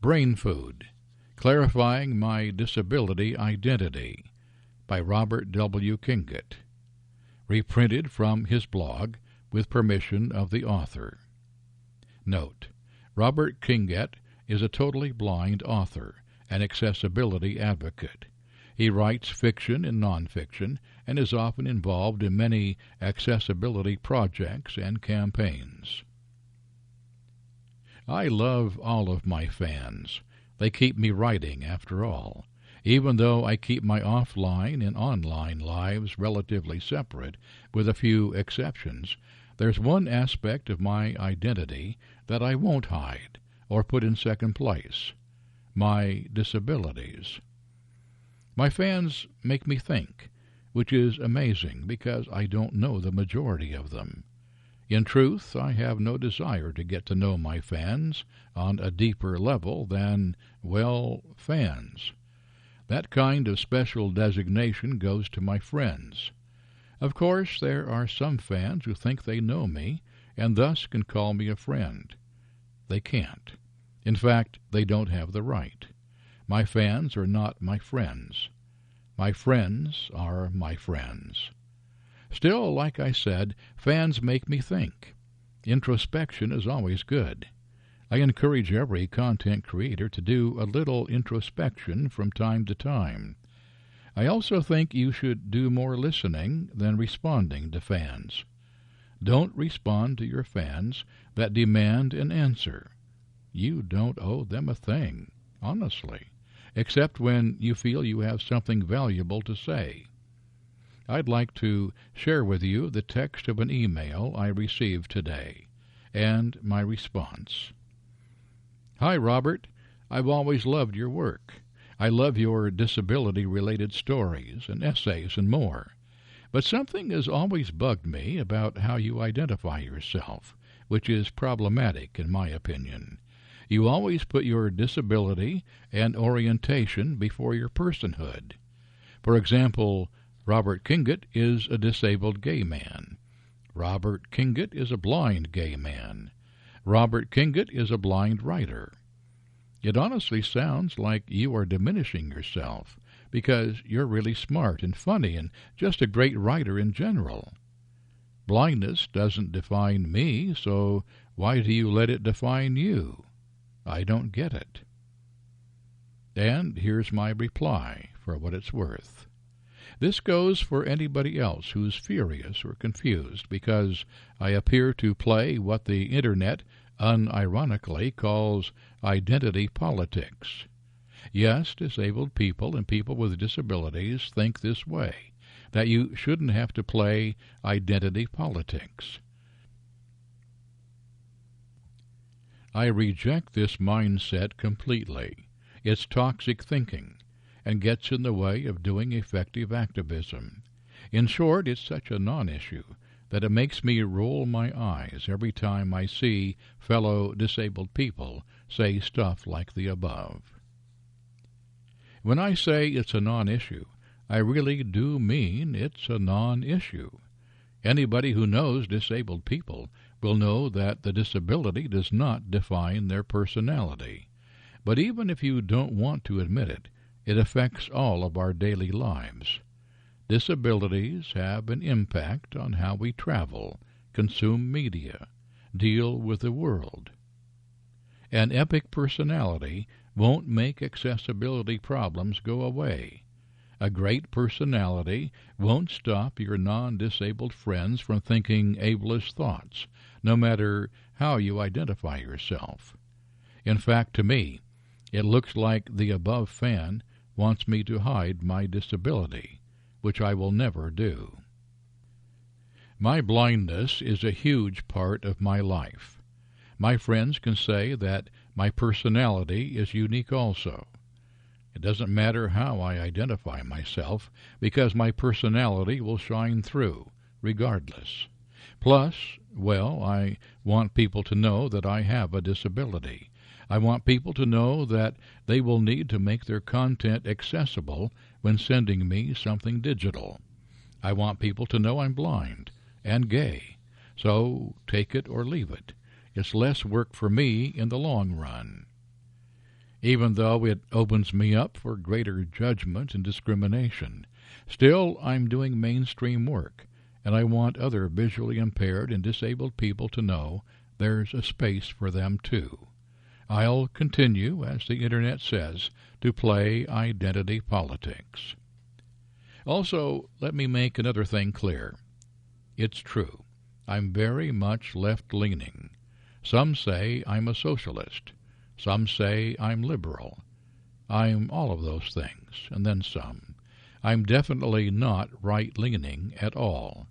Brain Food, Clarifying My Disability Identity by Robert W. Kinget, reprinted from his blog with permission of the author. Note: Robert Kinget is a totally blind author, an accessibility advocate. He writes fiction and nonfiction and is often involved in many accessibility projects and campaigns. I love all of my fans. They keep me writing, after all. Even though I keep my offline and online lives relatively separate, with a few exceptions, there's one aspect of my identity that I won't hide or put in second place: my disabilities. My fans make me think, which is amazing because I don't know the majority of them. In truth, I have no desire to get to know my fans on a deeper level than, well, fans. That kind of special designation goes to my friends. Of course, there are some fans who think they know me and thus can call me a friend. They can't. In fact, they don't have the right. My fans are not my friends. My friends are my friends. Still, like I said, fans make me think. Introspection is always good. I encourage every content creator to do a little introspection from time to time. I also think you should do more listening than responding to fans. Don't respond to your fans that demand an answer. You don't owe them a thing, honestly, except when you feel you have something valuable to say. I'd like to share with you the text of an email I received today, and my response. Hi, Robert. I've always loved your work. I love your disability-related stories and essays and more. But something has always bugged me about how you identify yourself, which is problematic in my opinion. You always put your disability and orientation before your personhood. For example, Robert Kinget is a disabled gay man. Robert Kinget is a blind gay man. Robert Kinget is a blind writer. It honestly sounds like you are diminishing yourself because you're really smart and funny and just a great writer in general. Blindness doesn't define me, so why do you let it define you? I don't get it. And here's my reply, for what it's worth. This goes for anybody else who's furious or confused because I appear to play what the Internet unironically calls identity politics. Yes, disabled people and people with disabilities think this way, that you shouldn't have to play identity politics. I reject this mindset completely. It's toxic thinking and gets in the way of doing effective activism. In short, it's such a non-issue that it makes me roll my eyes every time I see fellow disabled people say stuff like the above. When I say it's a non-issue, I really do mean it's a non-issue. Anybody who knows disabled people will know that the disability does not define their personality. But even if you don't want to admit it, it affects all of our daily lives. Disabilities have an impact on how we travel, consume media, deal with the world. An epic personality won't make accessibility problems go away. A great personality won't stop your non-disabled friends from thinking ableist thoughts, no matter how you identify yourself. In fact, to me, it looks like the above fan wants me to hide my disability, which I will never do. My blindness is a huge part of my life. My friends can say that my personality is unique also. It doesn't matter how I identify myself, because my personality will shine through, regardless. Plus, well, I want people to know that I have a disability. I want people to know that they will need to make their content accessible when sending me something digital. I want people to know I'm blind and gay. So take it or leave it. It's less work for me in the long run. even though it opens me up for greater judgment and discrimination. Still, I'm doing mainstream work, and I want other visually impaired and disabled people to know there's a space for them too. I'll continue, as the Internet says, to play identity politics. Also, let me make another thing clear. It's true. I'm very much left-leaning. Some say I'm a socialist. Some say I'm liberal. I'm all of those things, and then some. I'm definitely not right-leaning at all.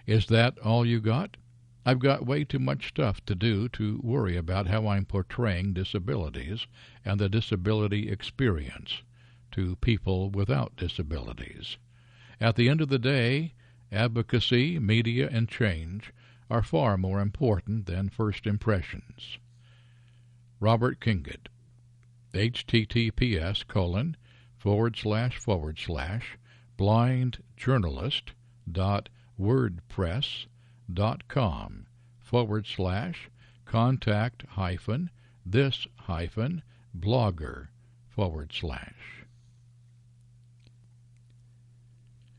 Is that all you got? I've got way too much stuff to do to worry about how I'm portraying disabilities and the disability experience to people without disabilities. At the end of the day, advocacy, media, and change are far more important than first impressions. Robert Kinget, https://blindjournalist.wordpress.com/contact-this-blogger/